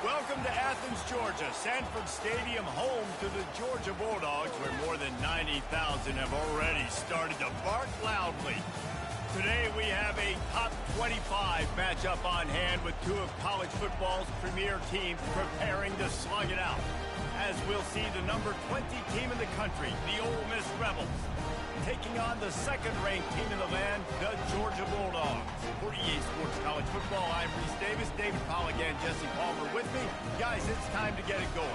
Welcome to Athens, Georgia, Sanford Stadium, home to the Georgia Bulldogs, where more than 90,000 have already started to bark loudly. Today we have a top 25 matchup on hand with two of college football's premier teams preparing to slug it out. As we'll see the number 20 team in the country, the Ole Miss Rebels, taking on the second-ranked team in the land, the Georgia Bulldogs. For EA Sports College Football, I'm Reese Davis, David Pollack, and Jesse Palmer with me. Guys, it's time to get it going.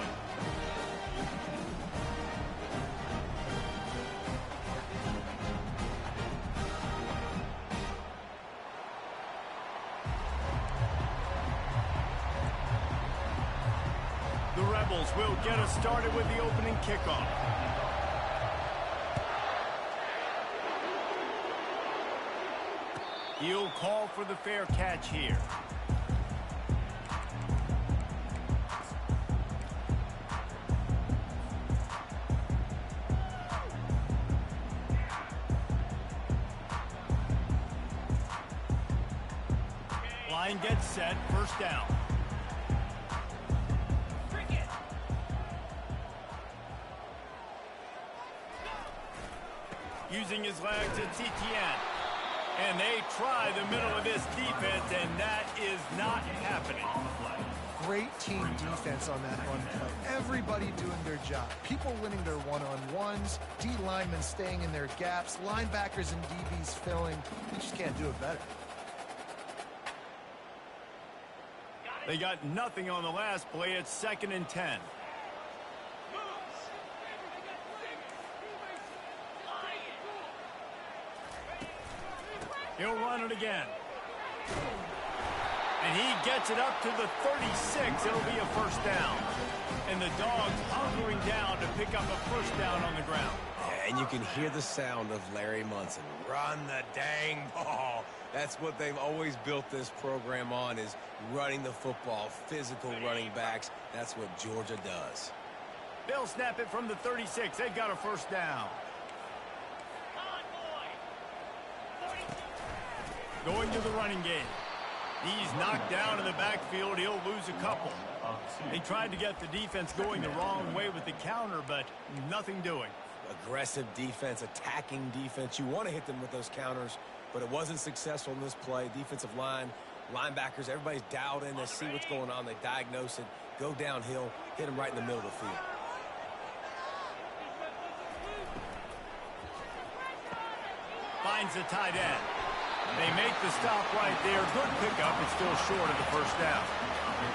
The Rebels will get us started with the opening kickoff. He'll call for the fair catch here. Line gets set, first down. Using his legs, it's Etienne. And they try the middle of this defense, and that is not happening. Great team defense on that run play. Everybody doing their job. People winning their one-on-ones, D linemen staying in their gaps, linebackers and DBs filling. You just can't do it better. They got nothing on the last play. It's 2nd and 10. He'll run it again. And he gets it up to the 36. It'll be a first down. And the Dogs hunkering down to pick up a first down on the ground. Yeah, and you can hear the sound of Larry Munson. Run the dang ball. That's what they've always built this program on, is running the football, physical running backs. That's what Georgia does. They'll snap it from the 36. They've got a first down. Going to the running game. He's knocked down in the backfield. He'll lose a couple. They tried to get the defense going the wrong way with the counter, but nothing doing. Aggressive defense, attacking defense. You want to hit them with those counters, but it wasn't successful in this play. Defensive line, linebackers, everybody's dialed in. They see what's going on. They diagnose it, go downhill, hit them right in the middle of the field. Finds the tight end. They make the stop right there. Good pickup. It's still short of the first down.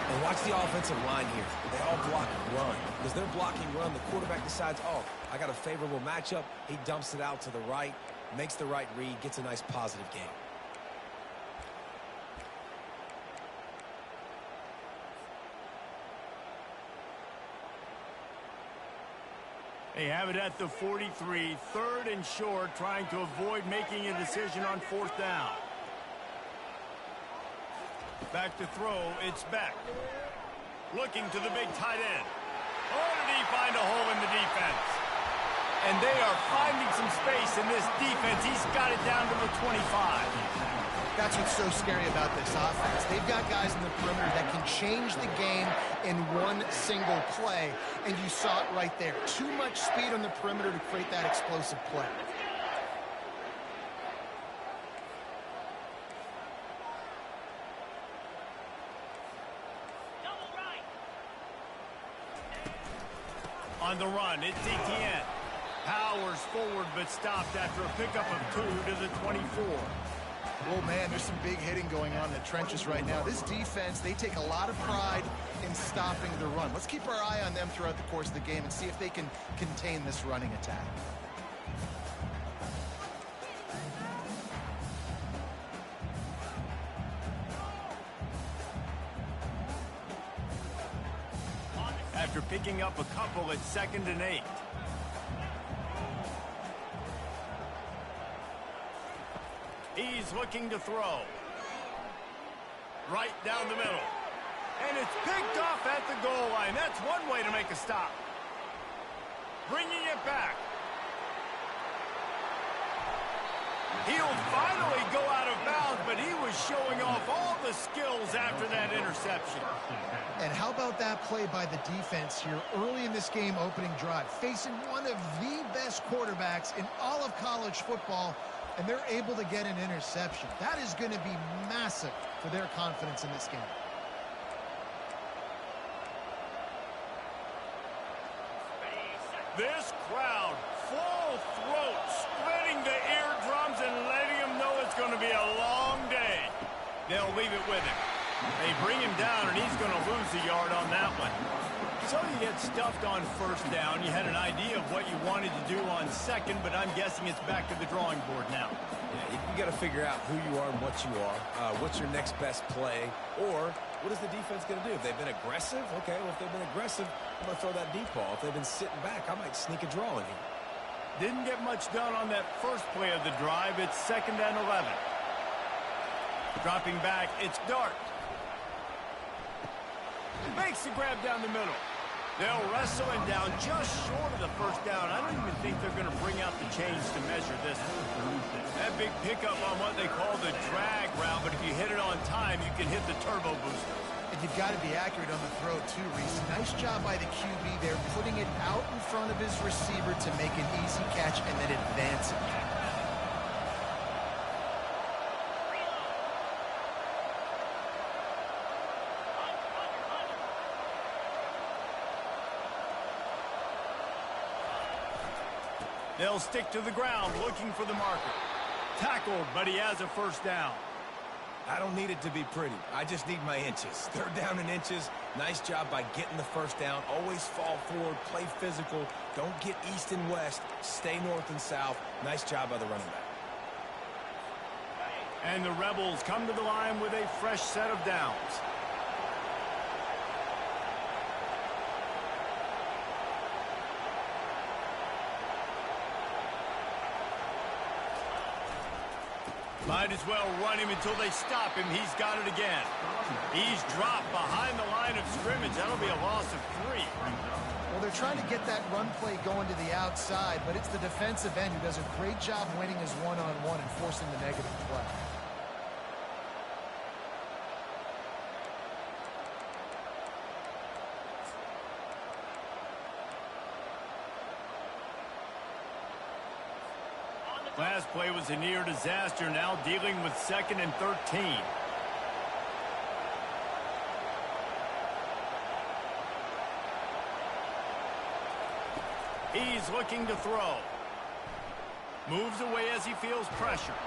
And watch the offensive line here. They all block run. Because they're blocking run, the quarterback decides, oh, I got a favorable matchup. He dumps it out to the right, makes the right read, gets a nice positive gain. They have it at the 43, 3rd and short, trying to avoid making a decision on 4th down. Back to throw, it's Beck. Looking to the big tight end. Oh, did he find a hole in the defense? And they are finding some space in this defense. He's got it down to the 25. That's what's so scary about this offense. They've got guys in the perimeter that can change the game in one single play, and you saw it right there. Too much speed on the perimeter to create that explosive play. On the run, it's Etienne. Powers forward, but stopped after a pickup of 2 to the 24. Oh, man, there's some big hitting going on in the trenches right now. This defense, they take a lot of pride in stopping the run. Let's keep our eye on them throughout the course of the game and see if they can contain this running attack. After picking up a couple, it's 2nd and 8. He's looking to throw. Right down the middle. And it's picked off at the goal line. That's one way to make a stop. Bringing it back. He'll finally go out of bounds, but he was showing off all the skills after that interception. And how about that play by the defense here early in this game opening drive, facing one of the best quarterbacks in all of college football, and they're able to get an interception. That is going to be massive for their confidence in this game. This crowd, full throat, splitting the eardrums and letting him know it's going to be a long day. They'll leave it with him. They bring him down, and he's going to lose a yard on that one. So you get stuffed on first down. You had an idea of what you wanted to do on second, but I'm guessing it's back to the drawing board now. Yeah, you got to figure out who you are and what you are. What's your next best play? Or what is the defense going to do? If they've been aggressive, okay, well, if they've been aggressive, I'm going to throw that deep ball. If they've been sitting back, I might sneak a draw in here. Didn't get much done on that first play of the drive. It's 2nd and 11. Dropping back, it's Dart. Makes the grab down the middle. They'll wrestle him down just short of the first down. I don't even think they're going to bring out the chains to measure this. That big pickup on what they call the drag route, but if you hit it on time, you can hit the turbo booster. And you've got to be accurate on the throw, too, Reese. Nice job by the QB there, putting it out in front of his receiver to make an easy catch and then advance it. They'll stick to the ground, looking for the marker. Tackled, but he has a first down. I don't need it to be pretty. I just need my inches. 3rd down in inches. Nice job by getting the first down. Always fall forward, play physical. Don't get east and west. Stay north and south. Nice job by the running back. And the Rebels come to the line with a fresh set of downs. Might as well run him until they stop him. He's got it again. He's dropped behind the line of scrimmage. That'll be a loss of 3. Well, they're trying to get that run play going to the outside, but it's the defensive end who does a great job winning his one-on-one and forcing the negative play. Last play was a near disaster, now dealing with 2nd and 13. He's looking to throw. Moves away as he feels pressure.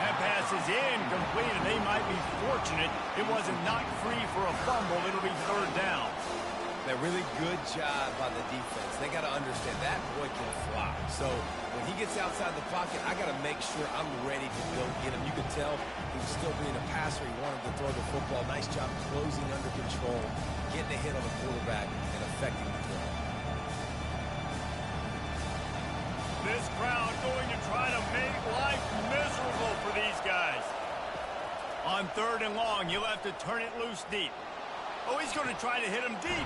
That pass is incomplete, and they might be fortunate it wasn't knocked free for a fumble. It'll be 3rd down. That really good job by the defense. They got to understand that boy can fly. So when he gets outside the pocket, I got to make sure I'm ready to go get him. You can tell he was still being a passer. He wanted to throw the football. Nice job closing under control, getting a hit on the quarterback, and affecting the throw. This crowd going to try to make life miserable for these guys. On 3rd and long, he'll have to turn it loose deep. Oh, he's going to try to hit him deep.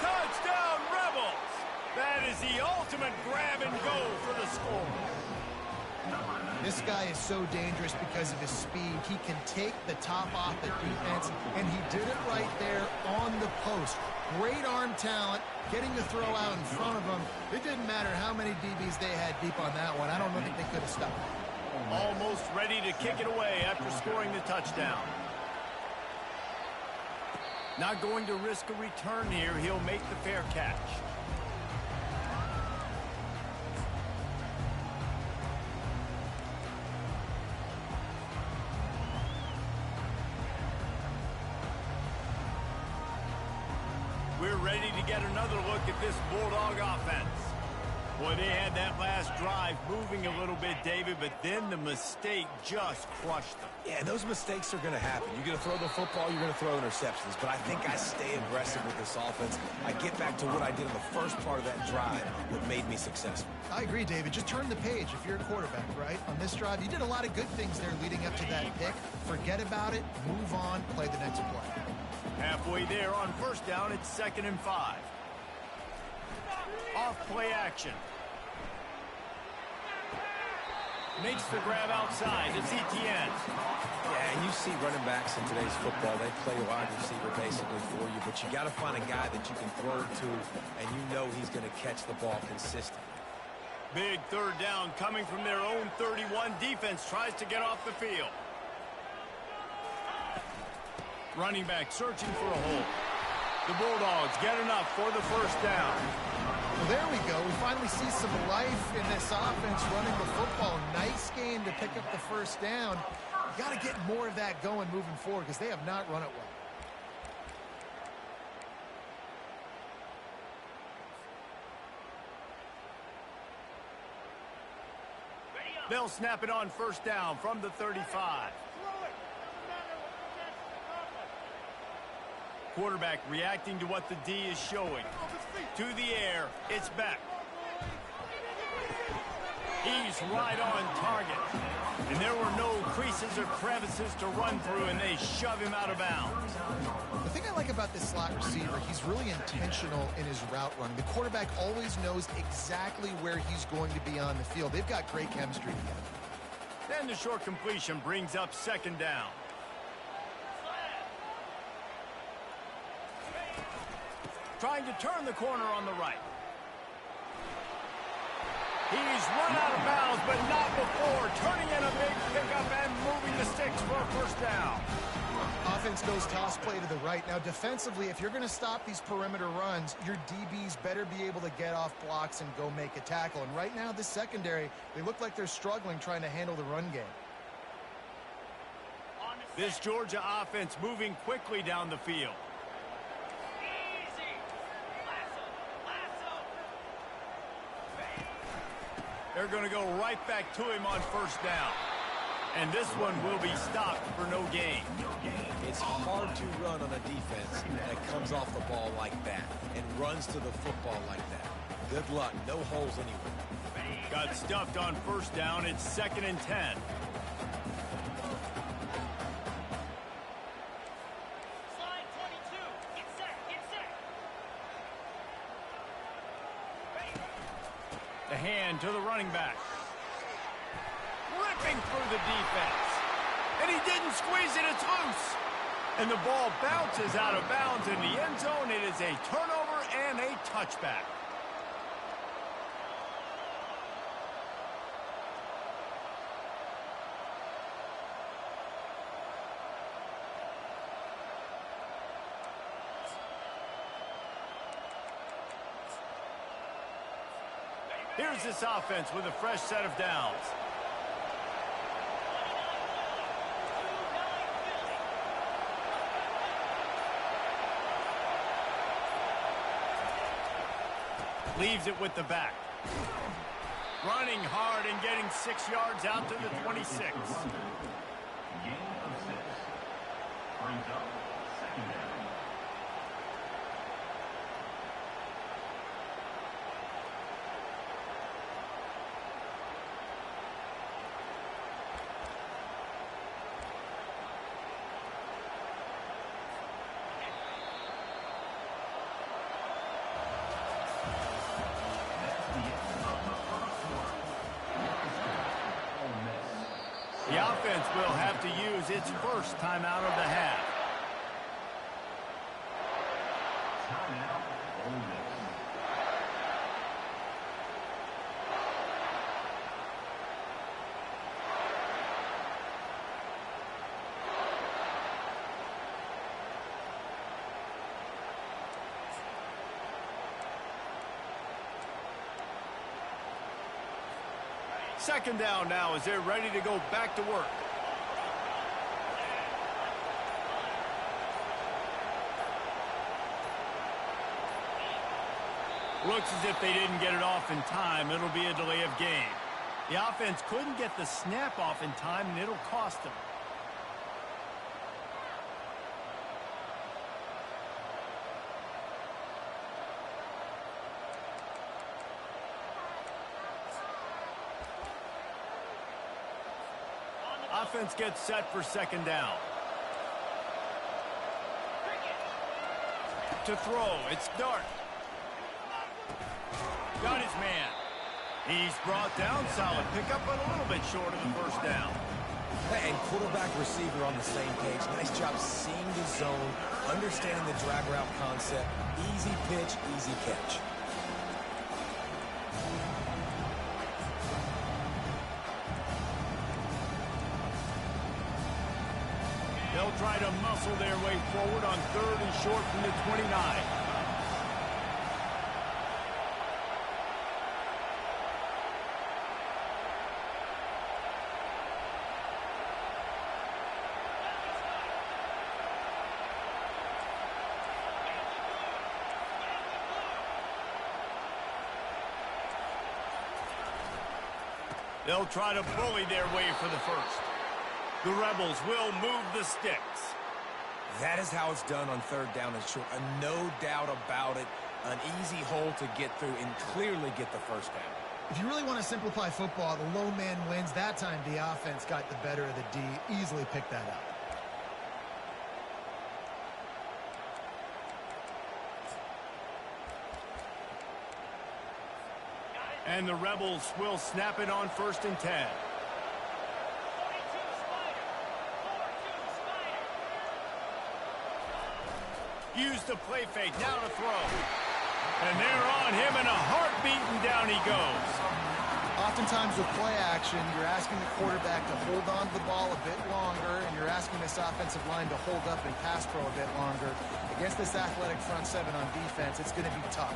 Touchdown, Rebels! That is the ultimate grab and go for the score. This guy is so dangerous because of his speed. He can take the top off the defense, and he did it right there on the post. Great arm talent, getting the throw out in front of him. It didn't matter how many DBs they had deep on that one. I don't think they could have stopped it. Almost ready to kick it away after scoring the touchdown. Not going to risk a return here. He'll make the fair catch. We're ready to get another look at this Bulldog offense. Boy, they had that last drive moving a little bit, David, but then the mistake just crushed them. Yeah, those mistakes are going to happen. You're going to throw the football, you're going to throw interceptions. But I think I stay aggressive with this offense. I get back to what I did in the first part of that drive, what made me successful. I agree, David. Just turn the page if you're a quarterback, right? On this drive, you did a lot of good things there leading up to that pick. Forget about it, move on, play the next play. Halfway there on first down, it's 2nd and 5. Off play action. Makes the grab outside. It's Etienne. Yeah, and you see running backs in today's football, they play wide receiver basically for you, but you got to find a guy that you can throw it to, and you know he's going to catch the ball consistently. Big third down coming from their own 31. Defense tries to get off the field. Running back searching for a hole. The Bulldogs get enough for the first down. Well, there we go. We finally see some life in this offense running the football. Nice game to pick up the first down. You got to get more of that going moving forward because they have not run it well. They'll snap it on first down from the 35. Quarterback reacting to what the D is showing. To the air, it's back. He's right on target. And there were no creases or crevices to run through, and they shove him out of bounds. The thing I like about this slot receiver, he's really intentional in his route running. The quarterback always knows exactly where he's going to be on the field. They've got great chemistry together. Then the short completion brings up second down. Trying to turn the corner on the right. He's run out of bounds, but not before. Turning in a big pickup and moving the sticks for a first down. Offense goes toss play to the right. Now, defensively, if you're going to stop these perimeter runs, your DBs better be able to get off blocks and go make a tackle. And right now, this secondary, they look like they're struggling trying to handle the run game. This Georgia offense moving quickly down the field. They're going to go right back to him on first down. And this one will be stopped for no gain. It's hard to run on a defense that comes off the ball like that and runs to the football like that. Good luck. No holes anywhere. Got stuffed on first down. It's 2nd and 10. The hand to the running back. Ripping through the defense. And he didn't squeeze it. It's loose. And the ball bounces out of bounds in the end zone. It is a turnover and a touchback. Here's this offense with a fresh set of downs. Leaves it with the back. Running hard and getting 6 yards out to the 26. Gain of 6. Brings up second down. The offense will have to use its first timeout of the half. Timeout, Ole Miss. Second down now as they're ready to go back to work. Looks as if they didn't get it off in time. It'll be a delay of game. The offense couldn't get the snap off in time, and it'll cost them. Offense gets set for second down. To throw, it's Dart. Got his man. He's brought down solid pickup, but a little bit short of the first down. And quarterback receiver on the same page. Nice job seeing the zone, understanding the drag route concept. Easy pitch, easy catch. They'll try to muscle their way forward on 3rd and short from the 29. They'll try to bully their way for the first. The Rebels will move the sticks. That is how it's done on 3rd down and short. No doubt about it. An easy hole to get through and clearly get the first down. If you really want to simplify football, the low man wins. That time the offense got the better of the D. Easily picked that up. And the Rebels will snap it on 1st and 10. Use the play fake, now to throw. And they're on him, and a heartbeat, and down he goes. Oftentimes with play action, you're asking the quarterback to hold on to the ball a bit longer, and you're asking this offensive line to hold up and pass pro a bit longer. Against this athletic front seven on defense, it's going to be tough.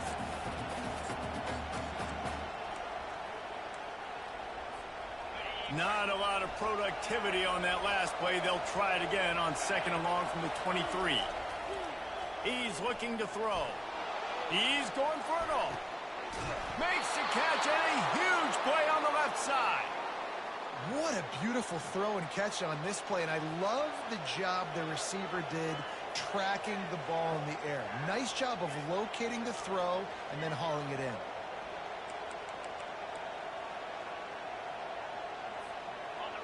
Not a lot of productivity on that last play. They'll try it again on 2nd and long from the 23. He's looking to throw. He's going for it all. Makes the catch, and a huge play on the left side. What a beautiful throw and catch on this play, and I love the job the receiver did tracking the ball in the air. Nice job of locating the throw and then hauling it in.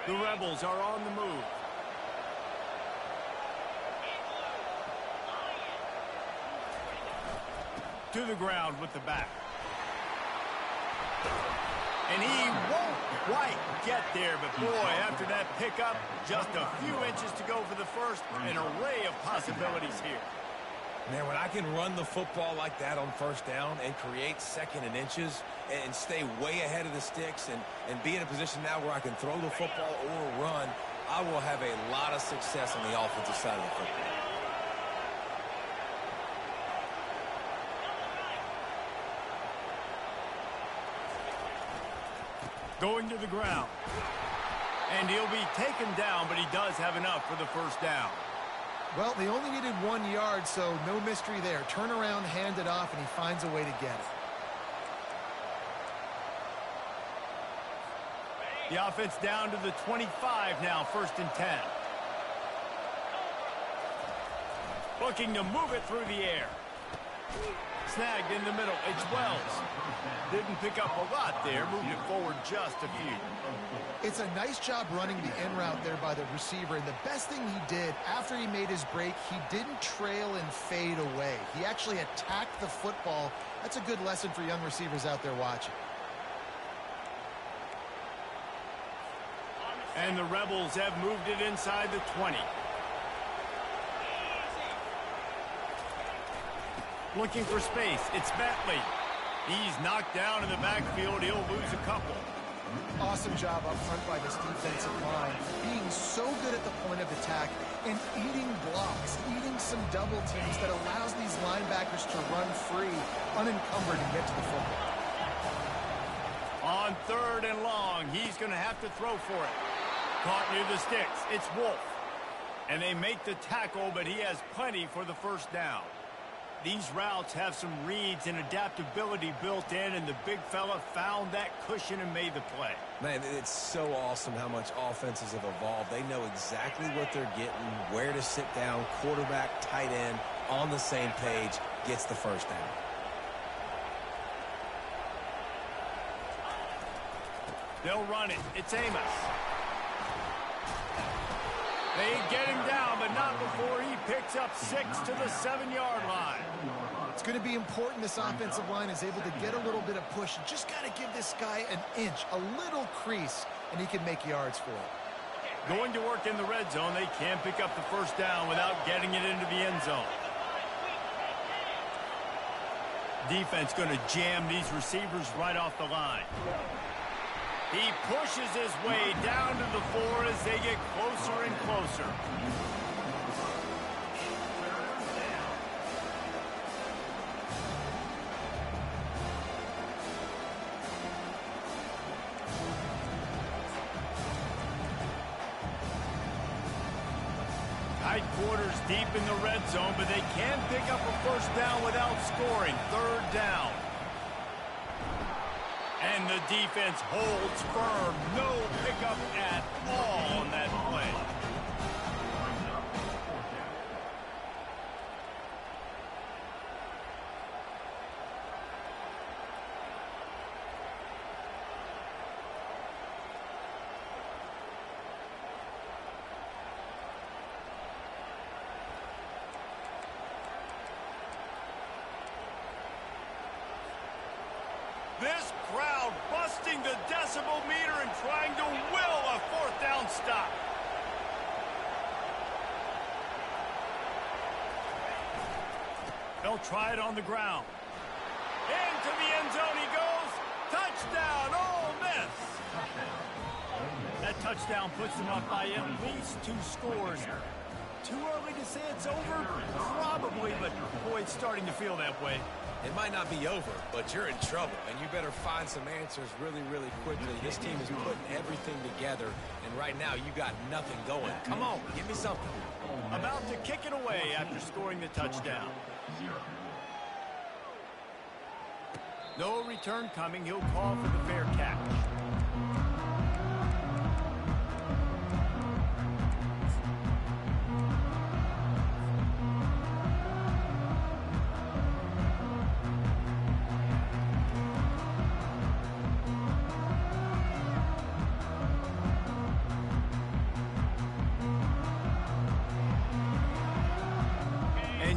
The Rebels are on the move. To the ground with the back. And he won't quite get there, but boy, after that pickup, just a few inches to go for the first. An array of possibilities here. Man, when I can run the football like that on 1st down and create 2nd and inches and stay way ahead of the sticks and be in a position now where I can throw the football or run, I will have a lot of success on the offensive side of the football. Going to the ground. And he'll be taken down, but he does have enough for the first down. Well, they only needed 1 yard, so no mystery there. Turn around, hand it off, and he finds a way to get it. The offense down to the 25 now, 1st and 10. Looking to move it through the air. Snagged in the middle. It's Wells. Didn't pick up a lot there. Moved it forward just a few. It's a nice job running the in route there by the receiver. And the best thing he did after he made his break, he didn't trail and fade away. He actually attacked the football. That's a good lesson for young receivers out there watching. And the Rebels have moved it inside the 20. Looking for space. It's Bentley. He's knocked down in the backfield. He'll lose a couple. Awesome job up front by this defensive line. Being so good at the point of attack and eating blocks, eating some double teams that allows these linebackers to run free, unencumbered, and get to the football. On 3rd and long, he's going to have to throw for it. Caught near the sticks. It's Wolf. And they make the tackle, but he has plenty for the first down. These routes have some reads and adaptability built in, and the big fella found that cushion and made the play. Man, it's so awesome how much offenses have evolved. They know exactly what they're getting, where to sit down, quarterback, tight end, on the same page, gets the first down. They'll run it. It's Amos. They get him down, but not before he picks up 6 to the 7-yard line. It's going to be important this offensive line is able to get a little bit of push. You just got to give this guy an inch, a little crease, and he can make yards for it. Going to work in the red zone, they can't pick up the first down without getting it into the end zone. Defense going to jam these receivers right off the line. He pushes his way down to the 4 as they get closer and closer. Tight quarters deep in the red zone, but they can pick up a first down without scoring. Third down. And the defense holds firm. No pickup at all on that play. This crowd busting the decibel meter and trying to will a fourth down stop. They'll try it on the ground. Into the end zone he goes. Touchdown, Ole Miss. That touchdown puts them up by at least 2 scores. Too early to say it's over? Probably, but boy, it's starting to feel that way. It might not be over, but you're in trouble, and you better find some answers really, really quickly. This team is putting everything together, and right now you got nothing going. Come on, give me something. About to kick it away after scoring the touchdown. No return coming. He'll call for the fair catch.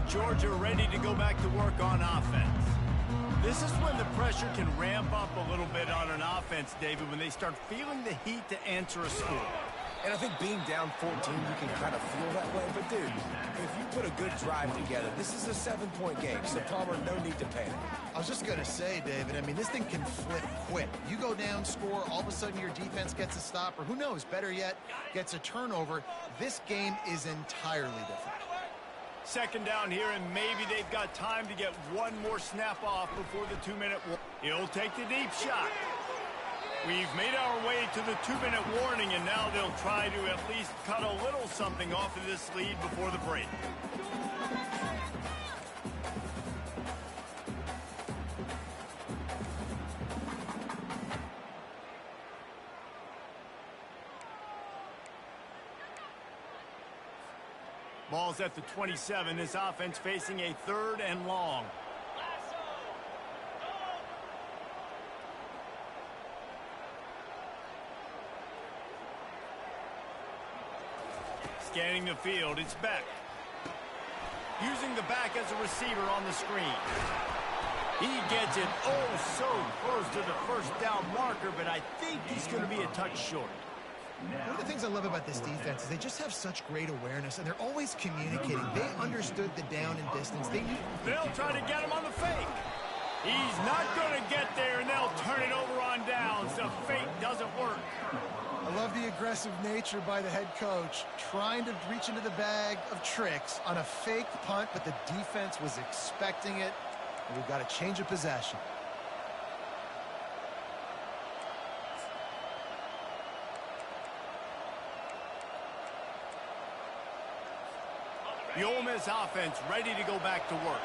Georgia ready to go back to work on offense. This is when the pressure can ramp up a little bit on an offense, David, when they start feeling the heat to answer a score. And I think being down 14, you can kind of feel that way. But, dude, if you put a good drive together, this is a 7-point game. So, Palmer, no need to panic. I was just going to say, David, I mean, this thing can flip quick. You go down, score, all of a sudden your defense gets a stop, or who knows, better yet, gets a turnover. This game is entirely different. Second down here, and maybe they've got time to get one more snap off before the 2-minute warning. He'll take the deep shot. We've made our way to the 2-minute warning, and now they'll try to at least cut a little something off of this lead before the break. Ball's at the 27. This offense facing a 3rd and long. Scanning the field, it's Beck. Using the back as a receiver on the screen. He gets it oh so close to the first down marker, but I think he's going to be a touch short. One of the things I love about this defense is they just have such great awareness, and they're always communicating. They understood the down and distance. They'll try to get him on the fake. He's not going to get there, and they'll turn it over on downs. The fake doesn't work. I love the aggressive nature by the head coach, trying to reach into the bag of tricks on a fake punt, but the defense was expecting it, and we've got a change of possession. The Ole Miss offense ready to go back to work.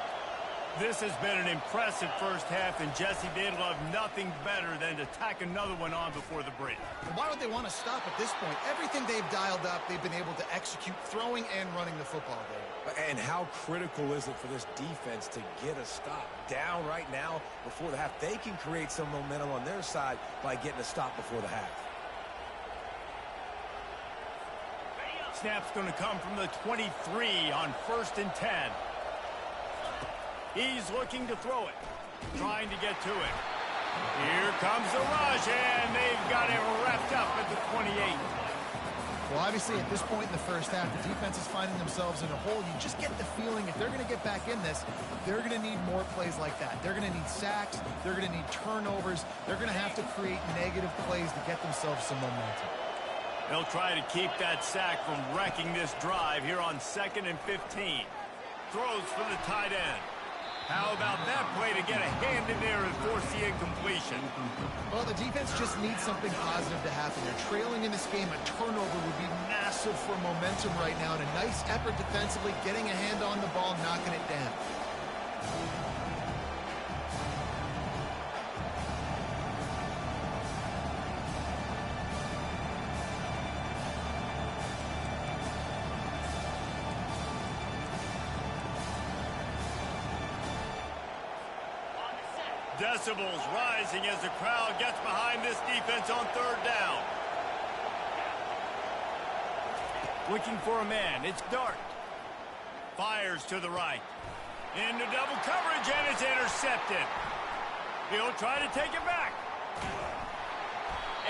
This has been an impressive first half, and Jesse, they'd love nothing better than to tack another one on before the break. And why would they want to stop at this point? Everything they've dialed up, they've been able to execute, throwing and running the football game. And how critical is it for this defense to get a stop? Down right now before the half. They can create some momentum on their side by getting a stop before the half. Snap's going to come from the 23 on 1st and 10. He's looking to throw it, trying to get to it. Here comes the rush, and they've got it wrapped up at the 28. Well, obviously, at this point in the first half, the defense is finding themselves in a hole. You just get the feeling if they're going to get back in this, they're going to need more plays like that. They're going to need sacks. They're going to need turnovers. They're going to have to create negative plays to get themselves some momentum. They'll try to keep that sack from wrecking this drive here on 2nd and 15. Throws for the tight end. How about that play to get a hand in there and force the incompletion? Well, the defense just needs something positive to happen. They're trailing in this game. A turnover would be massive for momentum right now. And a nice effort defensively, getting a hand on the ball, knocking it down. Decibels rising as the crowd gets behind this defense on 3rd down. Looking for a man. It's Dart. Fires to the right. Into double coverage, and it's intercepted. He'll try to take it back.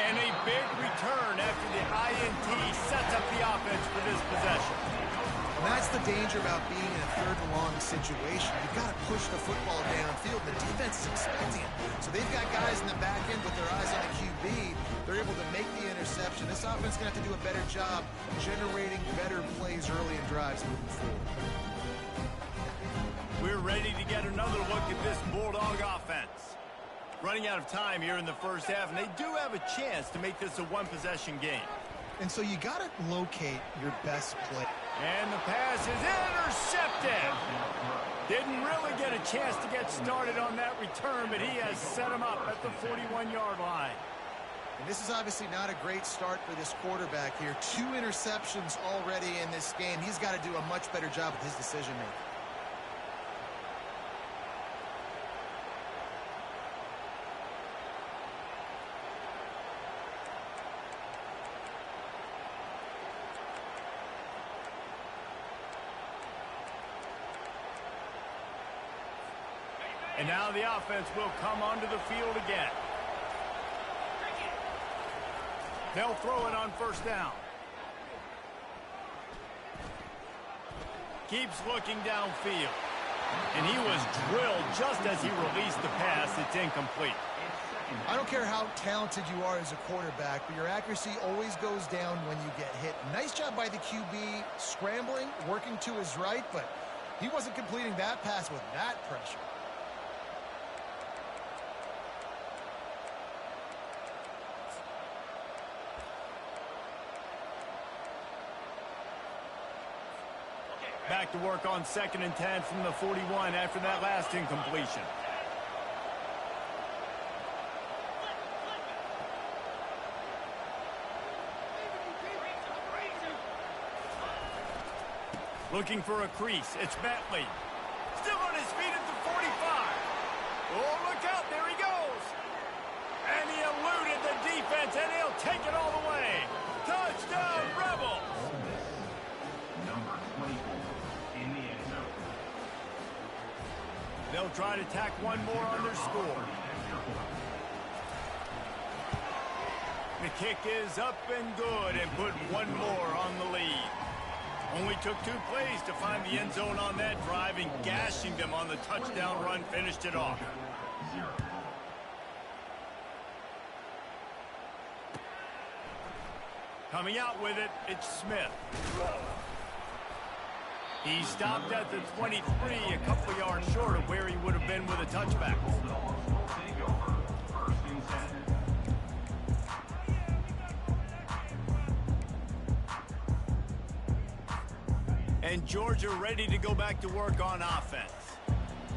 And a big return after the INT sets up the offense for this possession. And that's the danger about being in a 3rd and long situation. You've got to push the football downfield. The defense is expecting it. So they've got guys in the back end with their eyes on the QB. They're able to make the interception. This offense is going to have to do a better job generating better plays early in drives moving forward. We're ready to get another look at this Bulldog offense. Running out of time here in the first half, and they do have a chance to make this a one-possession game. And so you got to locate your best play. And the pass is intercepted. Didn't really get a chance to get started on that return, but he has set him up at the 41-yard line. And this is obviously not a great start for this quarterback here. 2 interceptions already in this game. He's got to do a much better job with his decision-making. And now the offense will come onto the field again. They'll throw it on 1st down. Keeps looking downfield. And he was drilled just as he released the pass. It's incomplete. I don't care how talented you are as a quarterback, but your accuracy always goes down when you get hit. Nice job by the QB scrambling, working to his right, but he wasn't completing that pass with that pressure. Back to work on 2nd and 10 from the 41 after that last incompletion. Looking for a crease. It's Bentley. Still on his feet at the 45. Oh, look out. There he goes. And he eluded the defense, and he'll take it all the way. Touchdown, Rebels. Number 24 in the end zone. They'll try to tack one more on their score. The kick is up and good and put one more on the lead. Only took 2 plays to find the end zone on that drive, and gashing them on the touchdown run finished it off. Coming out with it, it's Smith. He stopped at the 23, a couple of yards short of where he would have been with a touchback. And Georgia ready to go back to work on offense.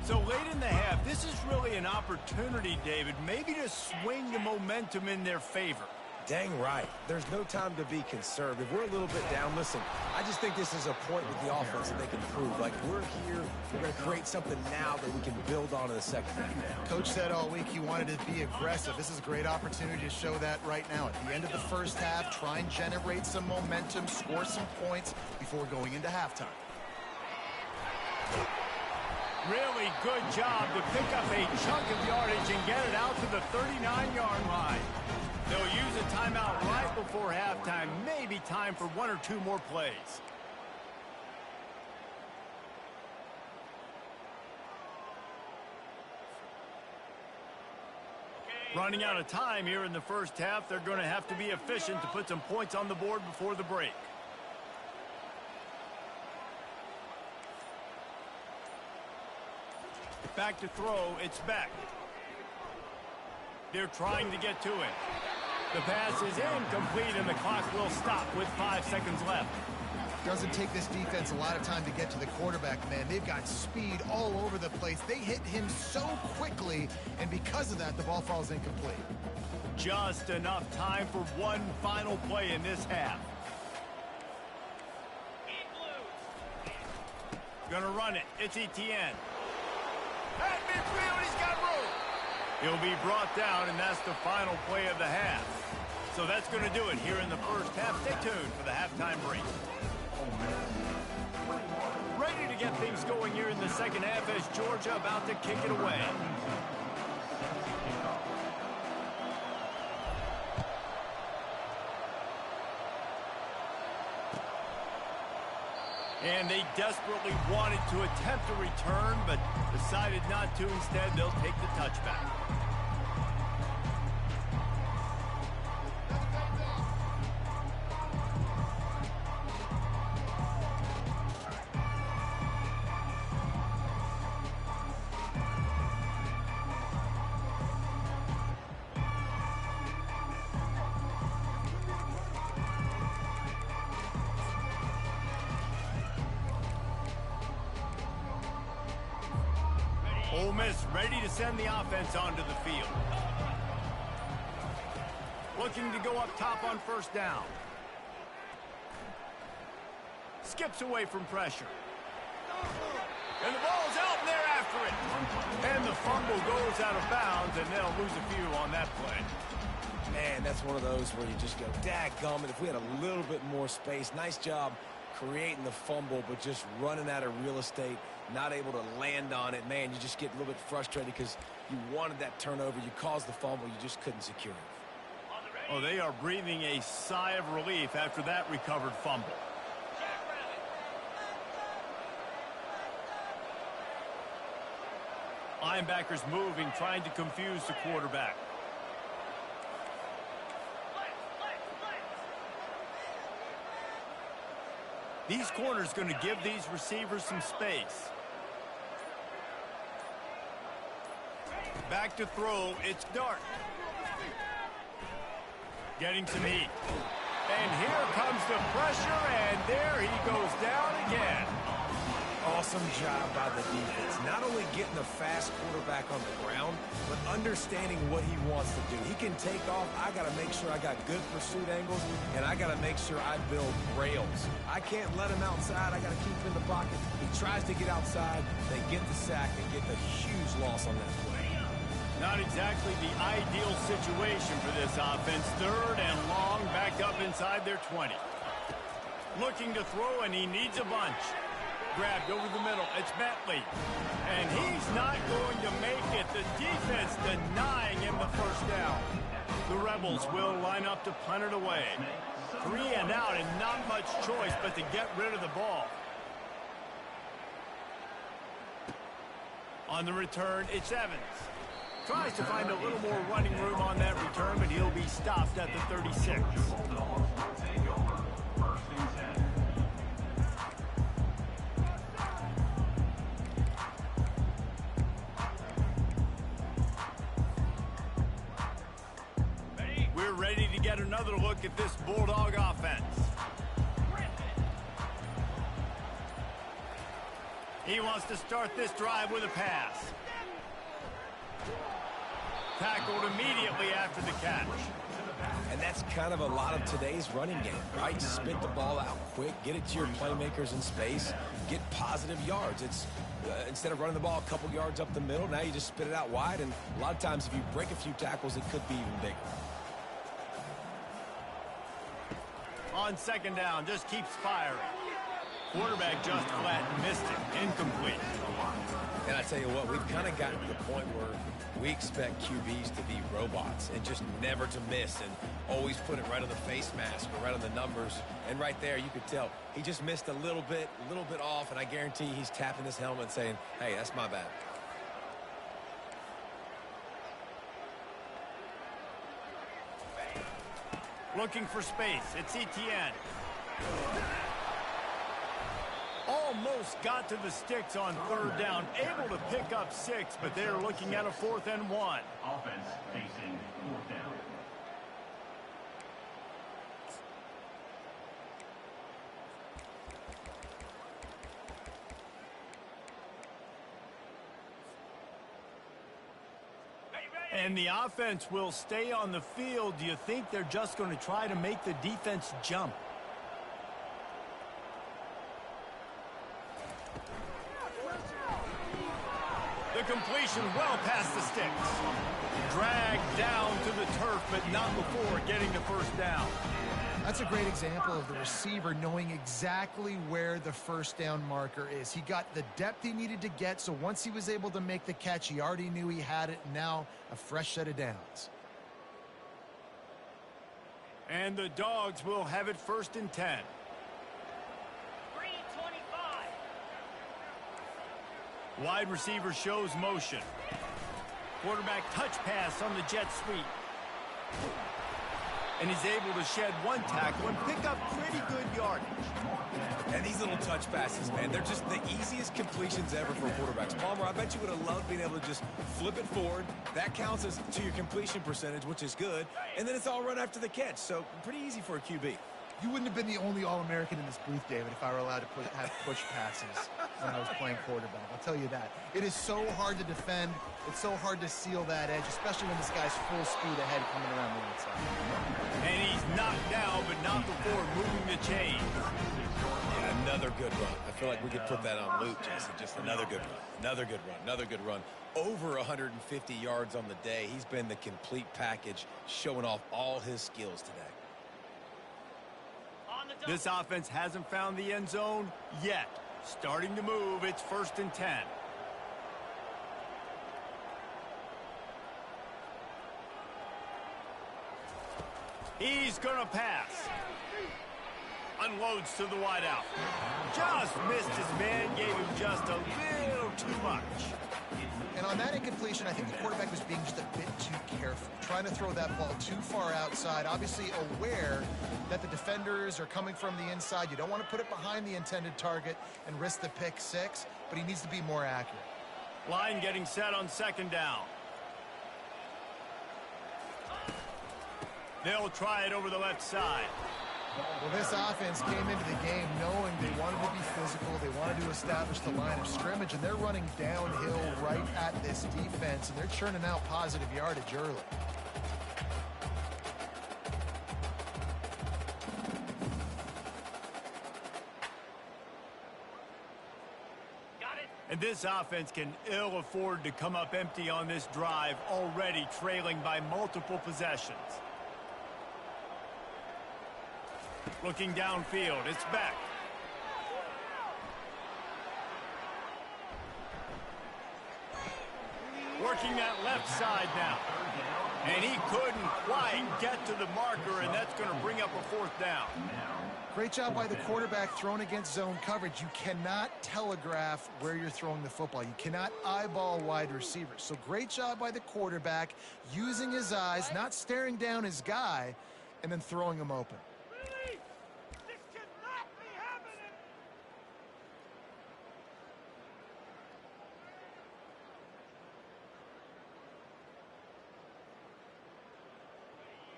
So late in the half, this is really an opportunity, David, maybe to swing the momentum in their favor. Dang right. There's no time to be concerned. If we're a little bit down, listen, I just think this is a point with the offense that they can prove. Like, we're here, we're going to create something now that we can build on in the second half. Coach said all week he wanted to be aggressive. This is a great opportunity to show that right now. At the end of the first half, try and generate some momentum, score some points before going into halftime. Really good job to pick up a chunk of yardage and get it out to the 39-yard line. They'll use a timeout right before halftime. Maybe time for one or two more plays. Running out of time here in the first half. They're going to have to be efficient to put some points on the board before the break. Back to throw. It's Beck. They're trying to get to it. The pass is incomplete, and the clock will stop with 5 seconds left. Doesn't take this defense a lot of time to get to the quarterback, man. They've got speed all over the place. They hit him so quickly, and because of that, the ball falls incomplete. Just enough time for one final play in this half. Gonna run it. It's Etienne. At midfield, he's got room. He'll be brought down, and that's the final play of the half. So that's going to do it here in the first half. Stay tuned for the halftime break. Ready to get things going here in the second half as Georgia about to kick it away. And they desperately wanted to attempt a return, but decided not to. Instead, they'll take the touchback. Ole Miss ready to send the offense onto the field. Looking to go up top on first down. Skips away from pressure. And the ball's out, and they're after it. And the fumble goes out of bounds, and they'll lose a few on that play. Man, that's one of those where you just go, dadgummit, if we had a little bit more space. Nice job creating the fumble, but just running out of real estate, not able to land on it. Man, you just get a little bit frustrated because you wanted that turnover. You caused the fumble. You just couldn't secure it. Oh, they are breathing a sigh of relief after that recovered fumble. Linebackers moving, trying to confuse the quarterback. These corners going to give these receivers some space. Back to throw. It's Dart. Getting some heat. And here comes the pressure, and there he goes down again. Awesome job by the defense. Not only getting a fast quarterback on the ground, but understanding what he wants to do. He can take off. I got to make sure I got good pursuit angles, and I got to make sure I build rails. I can't let him outside. I got to keep him in the pocket. He tries to get outside. They get the sack and get the huge loss on that play. Not exactly the ideal situation for this offense. Third and long, back up inside their 20. Looking to throw, and he needs a bunch. Grabbed over the middle. It's Bentley. And he's not going to make it. The defense denying him the first down. The Rebels will line up to punt it away. 3 and out, and not much choice but to get rid of the ball. On the return, it's Evans. Tries to find a little more running room on that return, but he'll be stopped at the 36. We're ready to get another look at this Bulldog offense. He wants to start this drive with a pass. Tackled immediately after the catch. And that's kind of a lot of today's running game, right? Spit the ball out quick, get it to your playmakers in space, get positive yards. It's instead of running the ball a couple yards up the middle, now you just spit it out wide, and a lot of times if you break a few tackles, it could be even bigger. On second down, just keeps firing. Quarterback just flat missed it. Incomplete. And I tell you what, we've kind of gotten to the point where we expect QBs to be robots and just never to miss and always put it right on the face mask or right on the numbers. And right there, you could tell he just missed a little bit off, and I guarantee he's tapping his helmet saying, hey, that's my bad. Looking for space. It's Etienne. Almost got to the sticks on third down. Able to pick up 6, but they're looking at a 4th and 1. Offense facing 4th down. And the offense will stay on the field. Do you think they're just going to try to make the defense jump? The completion well past the sticks. Dragged down to the turf, but not before getting the first down. That's a great example of the receiver knowing exactly where the first down marker is. He got the depth he needed to get, so once he was able to make the catch, he already knew he had it. Now a fresh set of downs. And the Dogs will have it 1st and 10. 3-25. Wide receiver shows motion. Quarterback touch pass on the jet sweep. And he's able to shed one tackle and pick up pretty good yardage. And these little touch passes, man, they're just the easiest completions ever for quarterbacks. Palmer, I bet you would have loved being able to just flip it forward. That counts as to your completion percentage, which is good. And then it's all run after the catch, so pretty easy for a QB. You wouldn't have been the only All-American in this booth, David, if I were allowed to have push passes when I was playing quarterback. I'll tell you that. It is so hard to defend. It's so hard to seal that edge, especially when this guy's full speed ahead coming around the outside. And he's knocked down, but not before moving the chain. Yeah, another good run. I feel like we could put that on loop, Jesse. Just another good run. Another good run. Another good run. Over 150 yards on the day. He's been the complete package, showing off all his skills today. This offense hasn't found the end zone yet. Starting to move. It's 1st and 10. He's going to pass. Unloads to the wideout. Just missed his man. Gave him just a little too much. And on that incompletion, I think the quarterback was being just a bit too careful, trying to throw that ball too far outside, obviously aware that the defenders are coming from the inside. You don't want to put it behind the intended target and risk the pick 6, but he needs to be more accurate. Line getting set on 2nd down. They'll try it over the left side. Well, this offense came into the game knowing they wanted to be physical, they wanted to establish the line of scrimmage, and they're running downhill right at this defense, and they're churning out positive yardage early. And this offense can ill afford to come up empty on this drive, already trailing by multiple possessions. Looking downfield, it's back. Working that left side now. And he couldn't quite get to the marker, and that's going to bring up a 4th down. Great job by the quarterback thrown against zone coverage. You cannot telegraph where you're throwing the football. You cannot eyeball wide receivers. So great job by the quarterback using his eyes, not staring down his guy, and then throwing him open. This cannot be happening.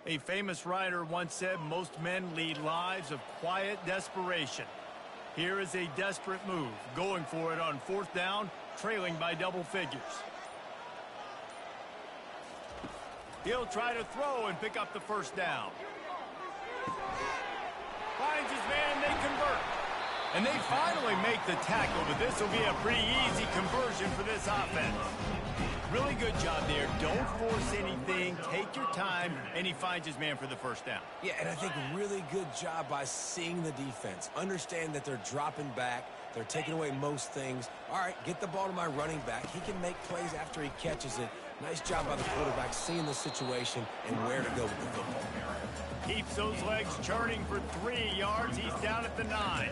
A famous writer once said, most men lead lives of quiet desperation. Here is a desperate move, going for it on 4th down, trailing by double figures. He'll try to throw and pick up the 1st down. Finds his man, they convert. And they finally make the tackle, but this will be a pretty easy conversion for this offense. Really good job there. Don't force anything. Take your time, and he finds his man for the 1st down. Yeah, and I think really good job by seeing the defense. Understand that they're dropping back. They're taking away most things. All right, get the ball to my running back. He can make plays after he catches it. Nice job by the quarterback seeing the situation and where to go with the football. Keeps those legs churning for 3 yards. He's down at the 9.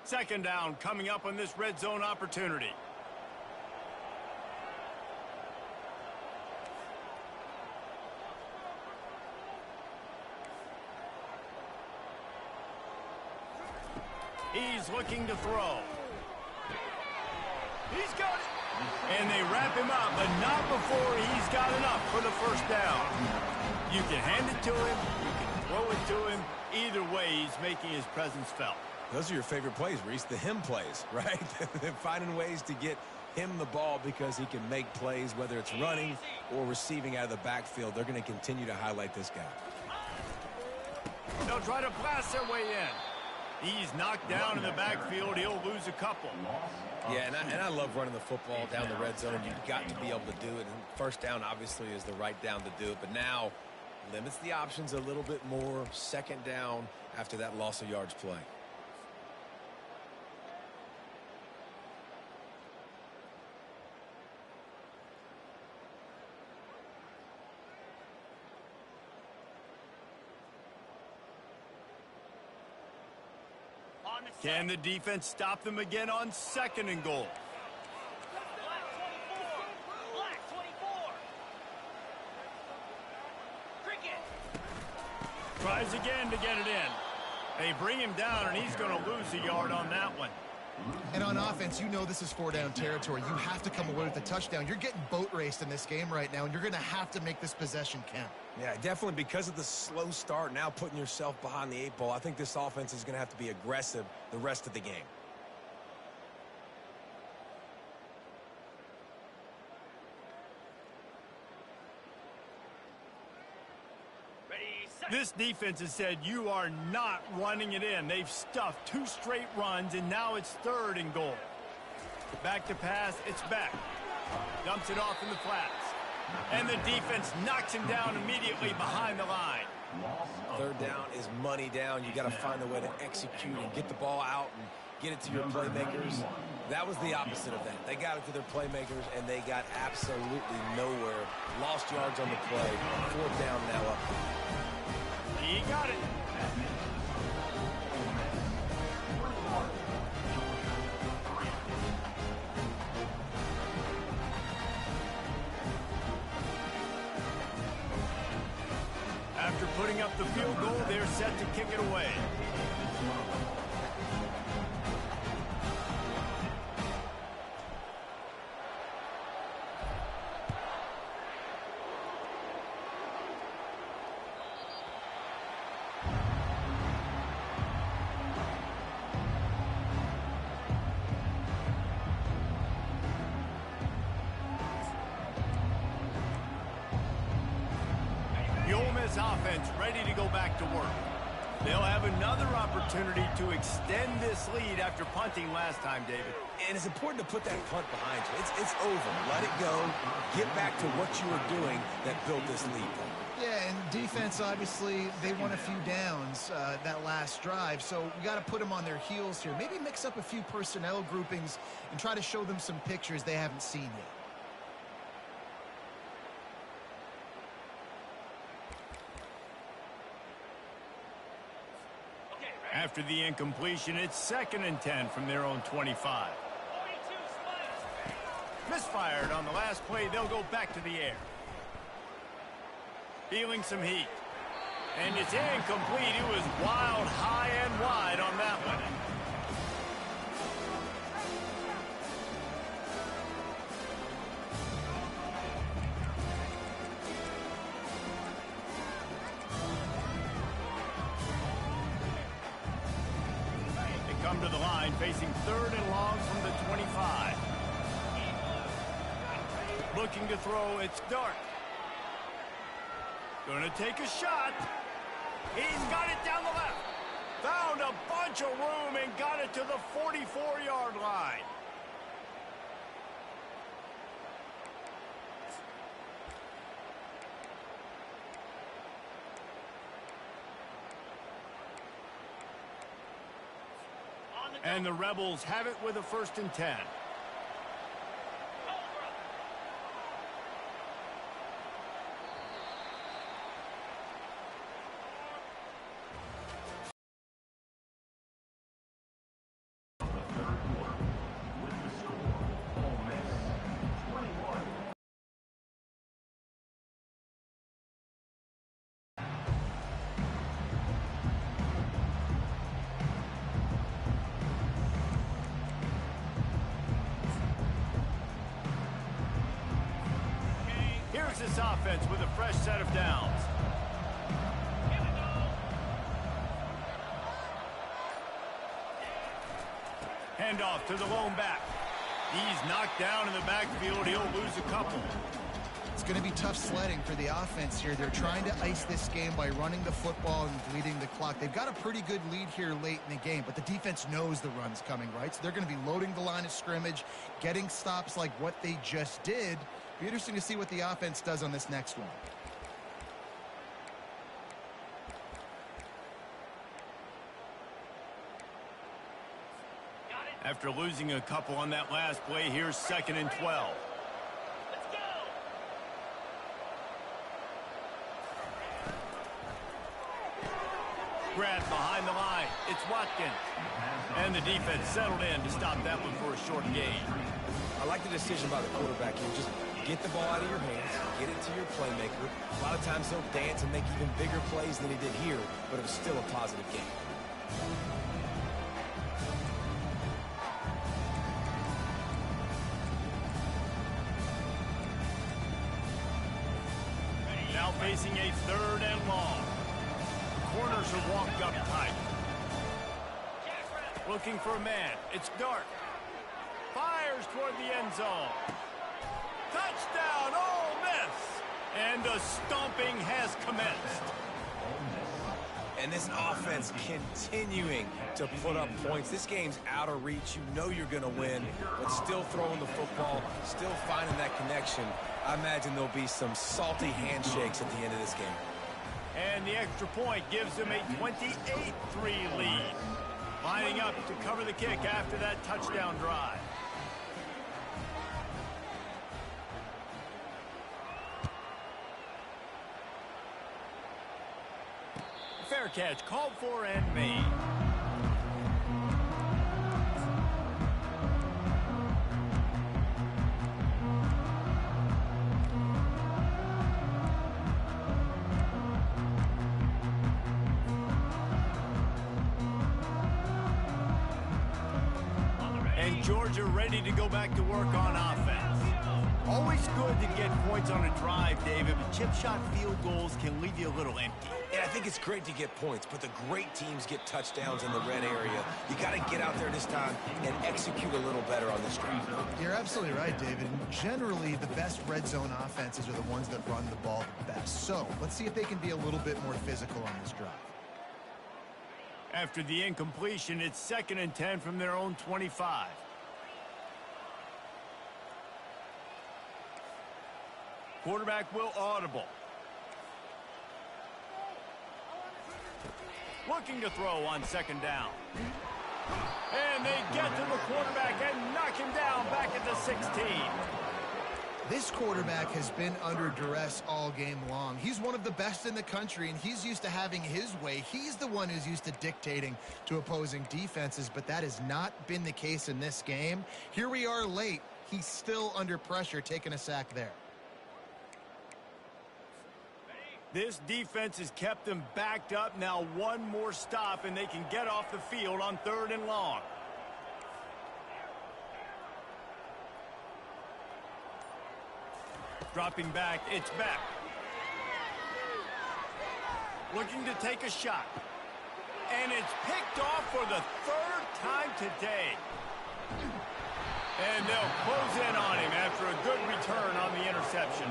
Second down coming up on this red zone opportunity. He's looking to throw. He's got it. And they wrap him up, but not before he's got enough for the first down. You can hand it to him. You can throw it to him. Either way, he's making his presence felt. Those are your favorite plays, Reese, the him plays, right? Finding ways to get him the ball because he can make plays, whether it's running or receiving out of the backfield. They're going to continue to highlight this guy. They'll try to blast their way in. He's knocked down in the backfield. He'll lose a couple. Yeah, and I love running the football down the red zone. You've got to be able to do it. And first down, obviously, is the right down to do it. But now limits the options a little bit more. Second down after that loss of yards play. Can the defense stop them again on second and goal? Black 24. Cricket. Tries again to get it in. They bring him down, and he's going to lose a yard on that one. And on offense, you know this is 4-down territory. You have to come away with a touchdown. You're getting boat raced in this game right now, and you're going to have to make this possession count. Yeah, definitely because of the slow start, now putting yourself behind the 8 ball, I think this offense is going to have to be aggressive the rest of the game. This defense has said you are not running it in. They've stuffed 2 straight runs, and now it's third and goal. Back to pass, it's back. Dumps it off in the flats. And the defense knocks him down immediately behind the line. Third down is money down. You got to find a way to execute and get the ball out and get it to your playmakers. That was the opposite of that. They got it to their playmakers, and they got absolutely nowhere. Lost yards on the play. Fourth down now up. He got it. After putting up the field goal, they're set to kick it away. Offense ready to go back to work. They'll have another opportunity to extend this lead after punting last time, David. And it's important to put that punt behind you. It's over. Let it go. Get back to what you were doing that built this lead. Yeah, and defense, obviously, they won a few downs that last drive, so we got to put them on their heels here. Maybe mix up a few personnel groupings and try to show them some pictures they haven't seen yet. After the incompletion, it's 2nd and 10 from their own 25. Misfired on the last play. They'll go back to the air. Feeling some heat. And it's incomplete. It was wild, high and wide on that one. Come to the line, facing 3rd and long from the 25. Looking to throw, it's Dark. Gonna take a shot. He's got it down the left. Found a bunch of room and got it to the 44-yard line. And the Rebels have it with a 1st and 10. Here's this offense with a fresh set of downs. Here we go. Handoff to the lone back. He's knocked down in the backfield. He'll lose a couple. It's going to be tough sledding for the offense here. They're trying to ice this game by running the football and bleeding the clock. They've got a pretty good lead here late in the game, but the defense knows the run's coming, right? So they're going to be loading the line of scrimmage, getting stops like what they just did. Be interesting to see what the offense does on this next one. Got it. After losing a couple on that last play, here's 2nd and 12. Let's go. Grab behind the line. It's Watkins. And the defense settled in to stop that one for a short gain. I like the decision by the quarterback here. Just get the ball out of your hands, get it to your playmaker. A lot of times he'll dance and make even bigger plays than he did here, but it was still a positive game. Now facing a 3rd and long. Corners are walked up tight. Looking for a man. It's Dark. Fires toward the end zone. Touchdown, Ole Miss! And the stomping has commenced. And this offense continuing to put up points. This game's out of reach. You know you're going to win, but still throwing the football, still finding that connection. I imagine there'll be some salty handshakes at the end of this game. And the extra point gives them a 28-3 lead. Lining up to cover the kick after that touchdown drive. Fair catch, called for and made. And Georgia ready to go back to work on offense. Always good to get points on a drive, David, but chip shot field goals can leave you a little empty. Yeah, I think it's great to get points, but the great teams get touchdowns in the red area. You got to get out there this time and execute a little better on this drive. You're absolutely right, David. Generally, the best red zone offenses are the ones that run the ball the best. So let's see if they can be a little bit more physical on this drive. After the incompletion, it's 2nd and 10 from their own 25. Quarterback will audible. Looking to throw on 2nd down. And they get to the quarterback and knock him down back at the 16. This quarterback has been under duress all game long. He's one of the best in the country, and he's used to having his way. He's the one who's used to dictating to opposing defenses, but that has not been the case in this game. Here we are late. He's still under pressure, taking a sack there. This defense has kept them backed up. Now one more stop, and they can get off the field on 3rd and long. Dropping back, it's Beck. Looking to take a shot. And it's picked off for the 3rd time today. And they'll close in on him after a good return on the interception.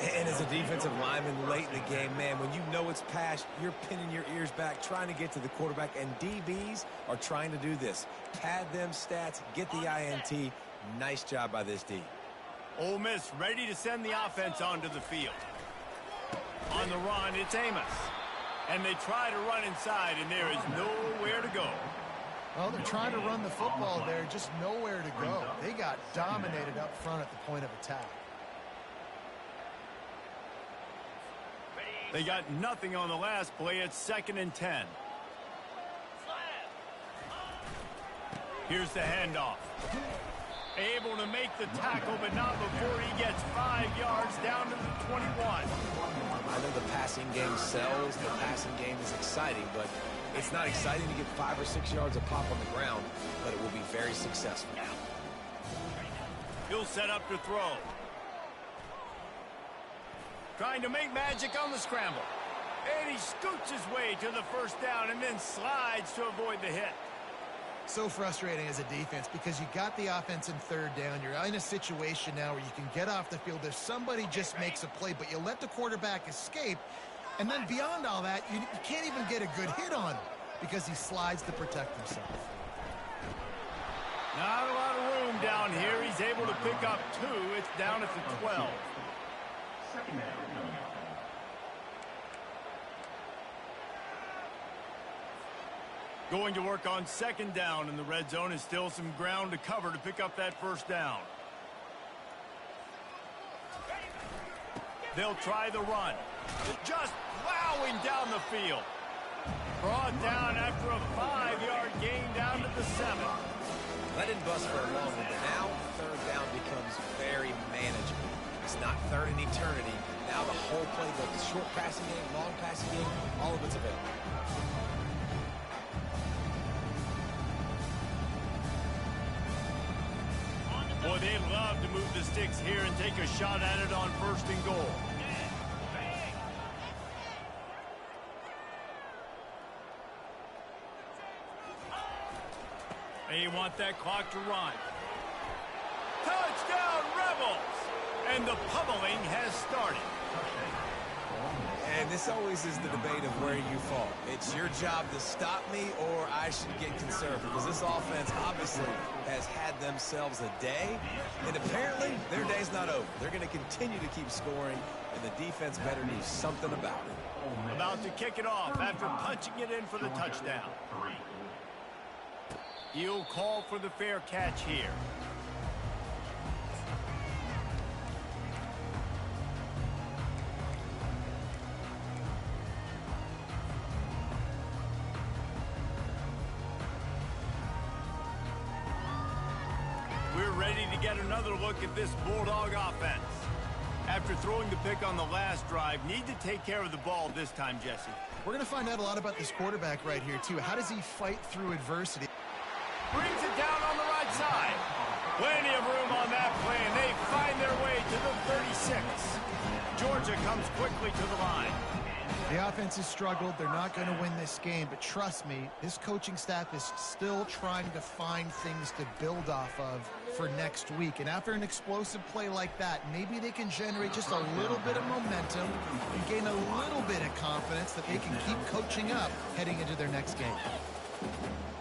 And as a defensive lineman late in the game, man, when you know it's past, you're pinning your ears back, trying to get to the quarterback, and DBs are trying to do this. Pad them stats, get the INT. Nice job by this D. Ole Miss ready to send the offense onto the field. On the run, it's Amos. And they try to run inside, and there is nowhere to go. Well, they're trying to run the football there, just nowhere to go. They got dominated up front at the point of attack. They got nothing on the last play. It's 2nd and 10. Here's the handoff. Able to make the tackle, but not before he gets 5 yards down to the 21. I know the passing game sells. The passing game is exciting, but it's not exciting to get 5 or 6 yards of pop on the ground, but it will be very successful. He'll set up to throw. Trying to make magic on the scramble. And he scoots his way to the 1st down and then slides to avoid the hit. So frustrating as a defense because you got the offense in 3rd down. You're in a situation now where you can get off the field. If somebody just makes a play, but you let the quarterback escape. And then beyond all that, you can't even get a good hit on him because he slides to protect himself. Not a lot of room down here. He's able to pick up 2. It's down at the 12. Going to work on 2nd down in the red zone, and still some ground to cover to pick up that 1st down. They'll try the run. Just plowing down the field. Brought down after a 5-yard gain down to the 7. Let it bust for a long one, but now 3rd down becomes very manageable. It's not 3rd in eternity. Now the whole playbook, the short passing game, long passing game, all of it's available. Boy, they'd love to move the sticks here and take a shot at it on 1st and goal. They want that clock to run. Touchdown, Rebels! And the pummeling has started. And this always is the debate of where you fall. It's your job to stop me or I should get conservative, because this offense obviously has had themselves a day, and apparently their day's not over. They're going to continue to keep scoring, and the defense better do something about it. About to kick it off after punching it in for the touchdown. He'll call for the fair catch here. We're ready to get another look at this Bulldog offense. After throwing the pick on the last drive, need to take care of the ball this time, Jesse. We're going to find out a lot about this quarterback right here, too. How does he fight through adversity? Brings it down on the right side. Plenty of room on that play, and they find their way to the 36. Georgia comes quickly to the line. The offense has struggled. They're not going to win this game, but trust me, this coaching staff is still trying to find things to build off of for next week. And after an explosive play like that, maybe they can generate just a little bit of momentum and gain a little bit of confidence that they can keep coaching up heading into their next game.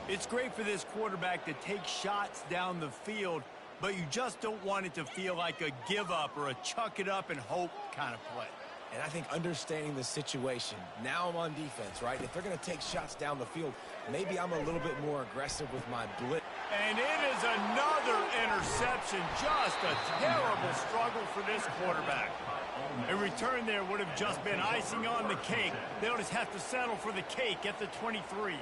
It's great for this quarterback to take shots down the field, but you just don't want it to feel like a give-up or a chuck-it-up-and-hope kind of play. And I think understanding the situation, now I'm on defense, right? If they're going to take shots down the field, maybe I'm a little bit more aggressive with my blitz. And it is another interception. Just a terrible struggle for this quarterback. A return there would have just been icing on the cake. They'll just have to settle for the cake at the 23.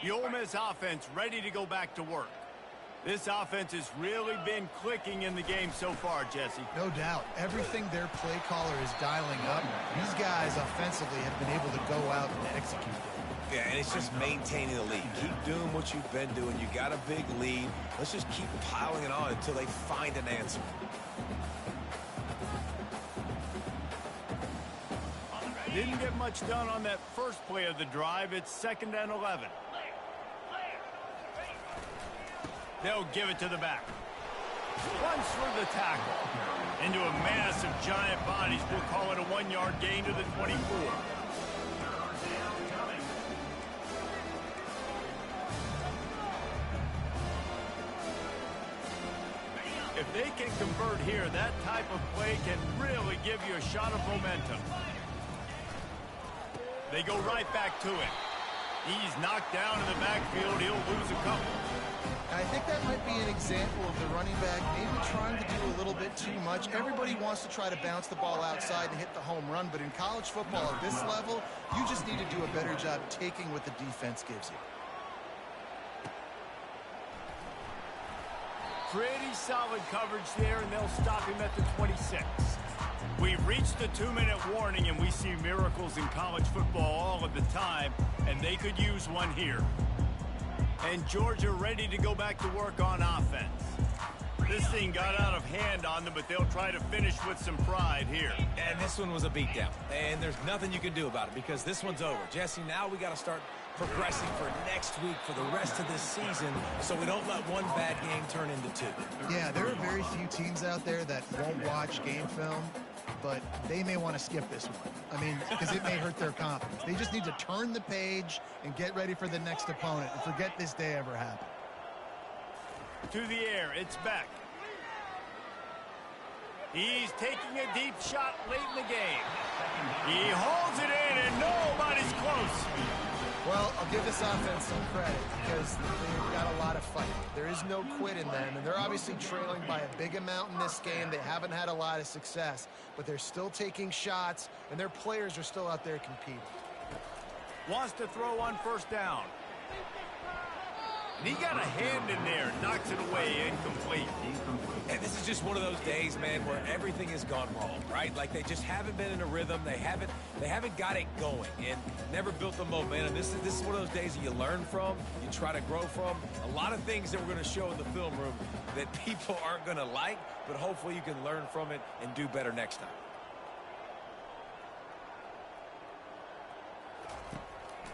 The Ole Miss offense ready to go back to work. This offense has really been clicking in the game so far, Jesse. No doubt. Everything their play caller is dialing up, these guys offensively have been able to go out and execute. Yeah, and it's just maintaining the lead. Keep doing what you've been doing. You got a big lead. Let's just keep piling it on until they find an answer. Didn't get much done on that first play of the drive. It's 2nd and 11. They'll give it to the back. Runs for the tackle. Into a mass of giant bodies. We'll call it a 1-yard gain to the 24. If they can convert here, that type of play can really give you a shot of momentum. They go right back to it. He's knocked down in the backfield. He'll lose a couple. I think that might be an example of the running back maybe trying to do a little bit too much. Everybody wants to try to bounce the ball outside and hit the home run, but in college football at this level, you just need to do a better job taking what the defense gives you. Pretty solid coverage there, and they'll stop him at the 26. We've reached the 2-minute warning, and we see miracles in college football all of the time, and they could use one here. And Georgia ready to go back to work on offense. This thing got out of hand on them, but they'll try to finish with some pride here. And this one was a beatdown, and there's nothing you can do about it because this one's over. Jesse, now we got to start progressing for next week for the rest of this season so we don't let one bad game turn into two. Yeah, there are very few teams out there that won't watch game film, but they may want to skip this one. I mean, because it may hurt their confidence. They just need to turn the page and get ready for the next opponent and forget this day ever happened. To the air, it's Beck. He's taking a deep shot late in the game. He holds it in, and nobody's close. Well, I'll give this offense some credit because they've got a lot of fight. There is no quit in them, and they're obviously trailing by a big amount in this game. They haven't had a lot of success, but they're still taking shots, and their players are still out there competing. Wants to throw on first down. And he got a hand in there, knocks it away, incomplete. And this is just one of those days, man, where everything has gone wrong, right? Like they just haven't been in a rhythm. They haven't got it going and never built the momentum. This is one of those days that you learn from, you try to grow from. A lot of things that we're going to show in the film room that people aren't going to like, but hopefully you can learn from it and do better next time.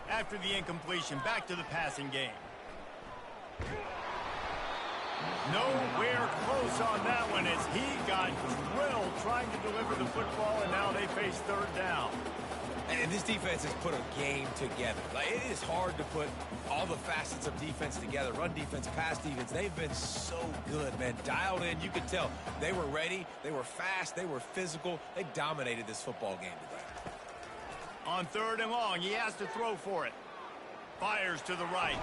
After the incompletion, back to the passing game. Nowhere close on that one as he got drilled trying to deliver the football, and now they face third down. And this defense has put a game together. Like, it is hard to put all the facets of defense together. Run defense, pass defense. They've been so good, man. Dialed in. You could tell they were ready. They were fast. They were physical. They dominated this football game today. On third and long, he has to throw for it. Fires to the right.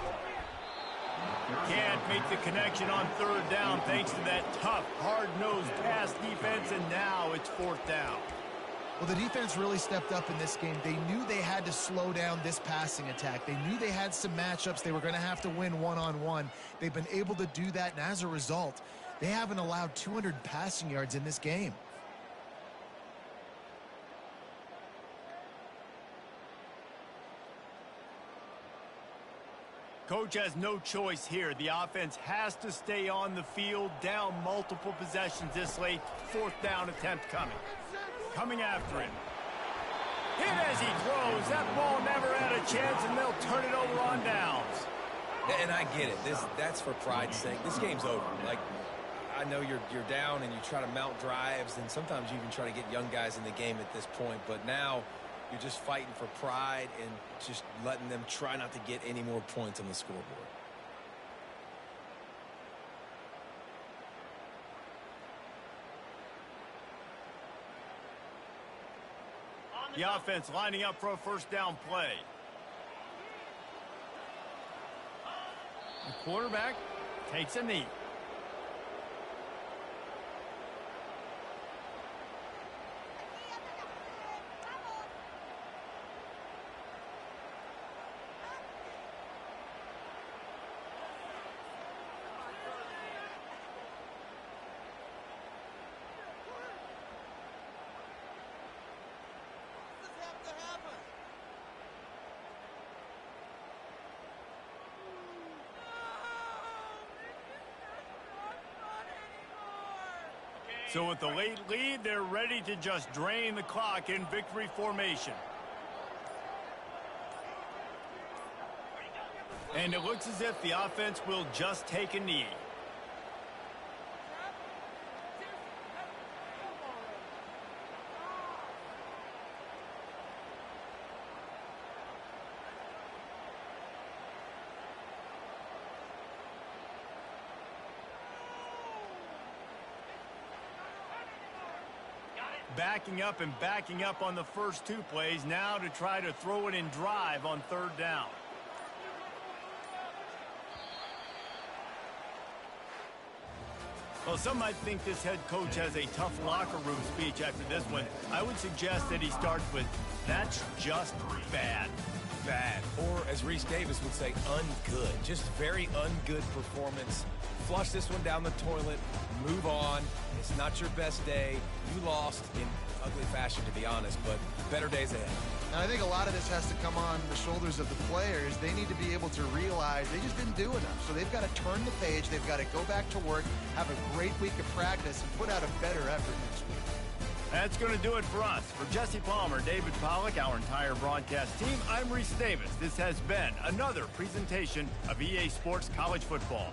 Can't make the connection on third down thanks to that tough, hard-nosed pass defense, and now it's fourth down. Well, the defense really stepped up in this game. They knew they had to slow down this passing attack. They knew they had some matchups they were going to have to win one-on-one. They've been able to do that, and as a result, they haven't allowed 200 passing yards in this game. Coach has no choice here. The offense has to stay on the field, down multiple possessions this late. Fourth down attempt coming. Coming after him. Hit as he throws. That ball never had a chance, and they'll turn it over on downs. And I get it. That's for pride's sake. This game's over. Like, I know you're down and you try to mount drives, and sometimes you even try to get young guys in the game at this point. But now you're just fighting for pride and just letting them try not to get any more points on the scoreboard. The offense lining up for a first down play. The quarterback takes a knee. So with the late lead, they're ready to just drain the clock in victory formation. And it looks as if the offense will just take a knee. backing up and backing up on the first 2 plays, now to try to throw it in drive on 3rd down. Well, some might think this head coach has a tough locker room speech after this one. I would suggest that he starts with, "That's just bad." Bad. Or, as Reese Davis would say, ungood. Just very ungood performance. Flush this one down the toilet. Move on. It's not your best day. You lost in ugly fashion, to be honest, but better days ahead. And I think a lot of this has to come on the shoulders of the players. They need to be able to realize they just didn't do enough. So they've got to turn the page. They've got to go back to work, have a great week of practice, and put out a better effort next week. That's going to do it for us. For Jesse Palmer, David Pollack, our entire broadcast team, I'm Reese Davis. This has been another presentation of EA Sports College Football.